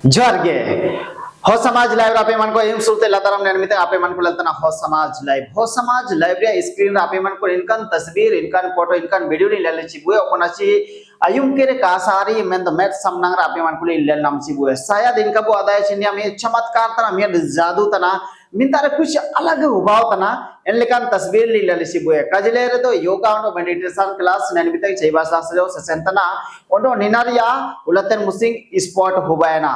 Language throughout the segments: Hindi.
जोहार गे हो समाज लाइव आपे मन को एम सुरते लतारम निर्मित आपे मन को ललतना हो समाज लाइव रे स्क्रीन आपे मन को इनकन तस्वीर इनकन फोटो इनकन वीडियो नि लेले चिबुए ओपनाची आयुम के कासारी मेन द मैट समनंग आपे मन को ले नाम चिबुए शायद इनका बो अदाय चिन्या में चमत्कार तना में जादू तना मिंतारे कुछ अलग उबाव तना एनलेकान तस्वीर ली लेले चिबुए काजले रे तो योगा और मेडिटेशन क्लास निर्मित चैबासा से सेंतना ओंडो निनारिया उलतन मुसिंग स्पॉट हुबायना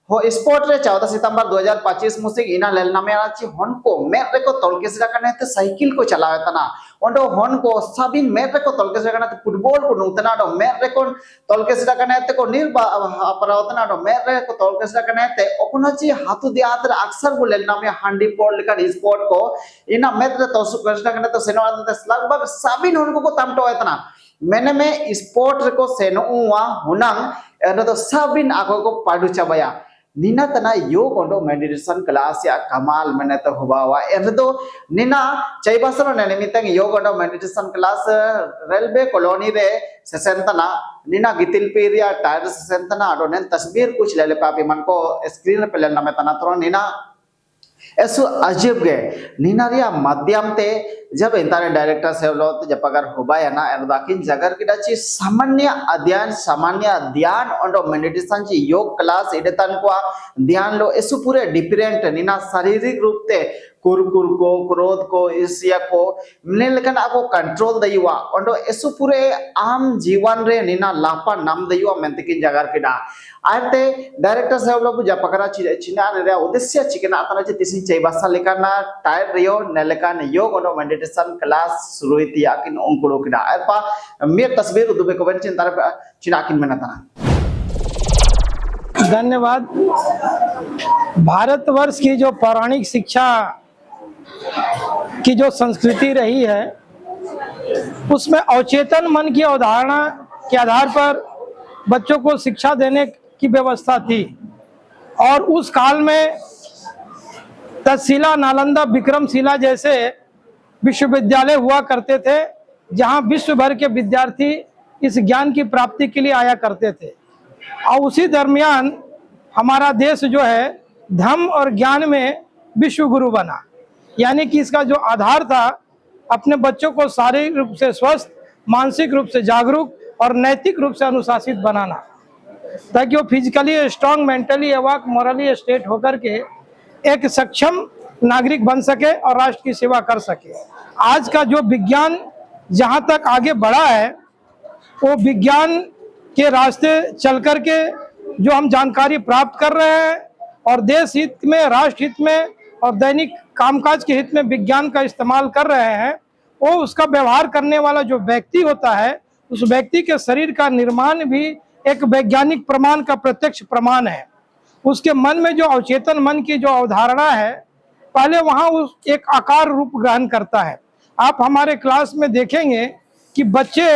हो स्पोर्ट रे 14 सितंबर 2025 मुसिक इना लेलना में आची हन को मेट रे को तलकेस रखने ते साइकिल को चलावे तना ओंडो हन को सबिन मेट रे को तलकेस रखने ते फुटबॉल को नुतना डो मेट रे को तलकेस रखने ते को निर्बा अपरावतना डो मेट रे को तलकेस रखने ते ओपनाची हाथु दियात रे अक्सर को लेलना में हांडी पोल लेका स्पोर्ट को इना मेट रे तलकेस रखने ते सेनो ते लगभग सबिन हन को तमटो एतना मैंने में स्पोर्ट रे को सेनो उवा हुनंग एनो तो सबिन आको को पाडु चबाया निना तना योग ओंडो मेडिटेशन क्लास या कमाल मैंने तो हुआ एरदो निना चैबासरो निमित्तंग योग Ondo meditation class railway colony रे सेसेंतना निना गितिल पेरिया टायर सेसेंतना अडो नेन तस्वीर कुछ ले पापी मन को स्क्रीन पे लेना में तना तो निना ऐसो अजीब गे निना रिया माध्यम ते जब इंतारे डायरेक्टर से लोग जब अगर होबाया ना एरदाकिन जगर की डाची सामान्य ध्यान और मेडिटेशन ची योग क्लास इडेतन को ध्यान लो ऐसो पूरे डिफरेंट निना शारीरिक रूप ते कुरकुर को क्रोध को ईर्ष्या को मिलने लेकिन आपको कंट्रोल दयुआ और ऐसो पूरे आम जीवन रे निना लापा नाम दयुआ मेंतकिन जगर की डा आते डायरेक्टर साहब लोग जब पकड़ा चिना रे उद्देश्य चिकना आतना चे तिसिन चैबासा लेकाना टायर रियो नेलेकान योग और मेडिटेशन क्लास शुरू हुई थी आकिन उनको किना अरपा मेर तस्वीर उदुबे को बन चिंता चिना आकिन में नतना। धन्यवाद। भारतवर्ष की जो पौराणिक शिक्षा की जो संस्कृति रही है उसमें अवचेतन मन की अवधारणा के आधार पर बच्चों को शिक्षा देने की व्यवस्था थी और उस काल में तक्षशिला नालंदा विक्रमशिला जैसे विश्वविद्यालय हुआ करते थे जहां विश्व भर के विद्यार्थी इस ज्ञान की प्राप्ति के लिए आया करते थे और उसी दरमियान हमारा देश जो है धर्म और ज्ञान में विश्व गुरु बना, यानी कि इसका जो आधार था अपने बच्चों को शारीरिक रूप से स्वस्थ, मानसिक रूप से जागरूक और नैतिक रूप से अनुशासित बनाना ताकि वो फिजिकली स्ट्रांग, मेंटली अवाक, मॉरली स्टेट होकर के एक सक्षम नागरिक बन सके और राष्ट्र की सेवा कर सके। आज का जो विज्ञान जहां तक आगे बढ़ा है वो विज्ञान के रास्ते चल कर के जो हम जानकारी प्राप्त कर रहे हैं और देश हित में, राष्ट्र हित में और दैनिक कामकाज के हित में विज्ञान का इस्तेमाल कर रहे हैं, वो उसका व्यवहार करने वाला जो व्यक्ति होता है उस व्यक्ति के शरीर का निर्माण भी एक वैज्ञानिक प्रमाण का प्रत्यक्ष प्रमाण है। उसके मन में जो अवचेतन मन की जो अवधारणा है पहले वहां उस एक आकार रूप ग्रहण करता है। आप हमारे क्लास में देखेंगे कि बच्चे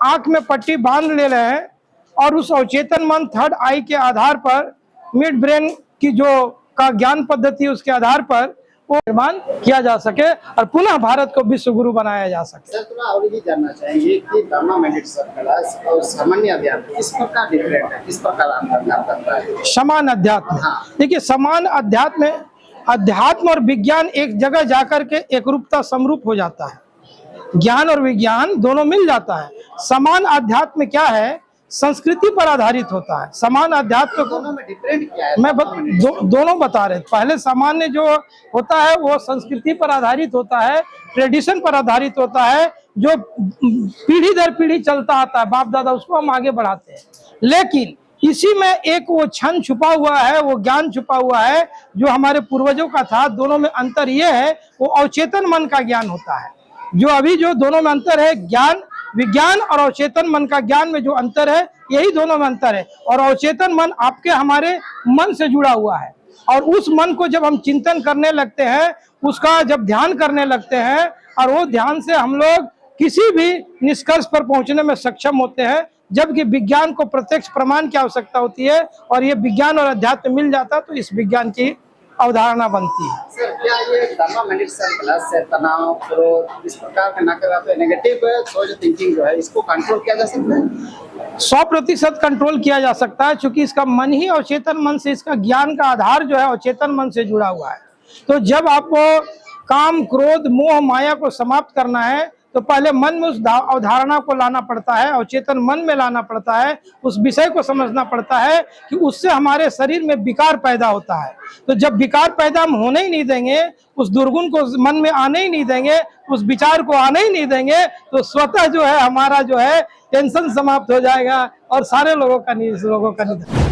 आंख में पट्टी बांध ले रहे हैं और उस अवचेतन मन थर्ड आई के आधार पर मिड ब्रेन की जो का ज्ञान पद्धति उसके आधार पर वो निर्माण किया जा सके और पुनः भारत को विश्व गुरु बनाया जा सके। सर थोड़ा और ये जानना चाहेंगे कि ब्रह्मा मेडिटेशन क्लास और सामान्य अध्यात्म किस प्रकार डिफरेंट है, किस प्रकार अंतर करता है? समान अध्यात्म, हाँ। देखिए समान अध्यात्म, अध्यात्म और विज्ञान एक जगह जाकर के एकरूपता समरूप हो जाता है, ज्ञान और विज्ञान दोनों मिल जाता है। समान अध्यात्म क्या है? संस्कृति पर आधारित होता है। समान अध्यात्म दोनों में डिफरेंट क्या है? मैं दोनों बता रहे। पहले सामान्य जो होता है वो संस्कृति पर आधारित होता है, ट्रेडिशन पर आधारित होता है, जो पीढ़ी दर पीढ़ी चलता आता है, बाप दादा, उसको हम आगे बढ़ाते हैं। लेकिन इसी में एक वो क्षण छुपा हुआ है, वो ज्ञान छुपा हुआ है जो हमारे पूर्वजों का था। दोनों में अंतर ये है वो अवचेतन मन का ज्ञान होता है। जो अभी जो दोनों में अंतर है, ज्ञान विज्ञान और अवचेतन मन का ज्ञान में जो अंतर है यही दोनों में अंतर है। और अवचेतन मन आपके हमारे मन से जुड़ा हुआ है और उस मन को जब हम चिंतन करने लगते हैं, उसका जब ध्यान करने लगते हैं और वो ध्यान से हम लोग किसी भी निष्कर्ष पर पहुंचने में सक्षम होते हैं, जबकि विज्ञान को प्रत्यक्ष प्रमाण की आवश्यकता होती है और ये विज्ञान और अध्यात्म मिल जाता तो इस विज्ञान की अवधारणा बनती है। सर क्या ये धर्मा मेडिटेशन क्लास से तनाव, क्रोध, इस प्रकार के नकारात्मक नेगेटिव सोच थिंकिंग जो है इसको कंट्रोल किया जा सकता है? 100% कंट्रोल किया जा सकता है, क्योंकि इसका मन ही अवचेतन मन से, इसका ज्ञान का आधार जो है अवचेतन मन से जुड़ा हुआ है। तो जब आपको काम, क्रोध, मोह, माया को समाप्त करना है तो पहले मन में उस अवधारणा को लाना पड़ता है, अवचेतन मन में लाना पड़ता है, उस विषय को समझना पड़ता है कि उससे हमारे शरीर में विकार पैदा होता है। तो जब विकार पैदा हम होने ही नहीं देंगे, उस दुर्गुण को मन में आने ही नहीं देंगे, उस विचार को आने ही नहीं देंगे, तो स्वतः जो है हमारा जो है टेंशन समाप्त हो जाएगा और सारे लोगों का निधन।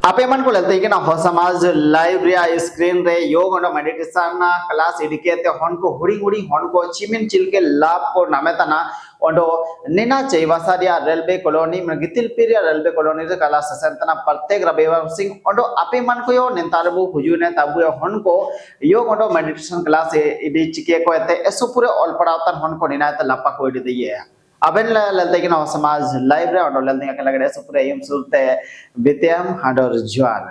आप मन को लगता है कि ना हो समाज लाइव रे स्क्रीन रे योग और मेडिटेशन क्लास इडिकेते हन को हुड़ी हन को चिमिन चिलके लाभ को नामेतना ओंडो निना चैवासारिया रेलवे कॉलोनी में गितिलपिरिया रेलवे कॉलोनी रे क्लास सेंतना प्रत्येक रविवार सिंह ओंडो आपे मन को यो निंतारबु हुजुने ताबु हन को योग ओंडो मेडिटेशन क्लास इडि चिके को एते एसो पूरे ऑल पड़ावतन हन को निना त लपा को इडि दिए अबेन ललते कि ना समाज लाइव रे ओंडो ललते के लगड़े सो पूरे यम सुरते बितेम हाडर जुआर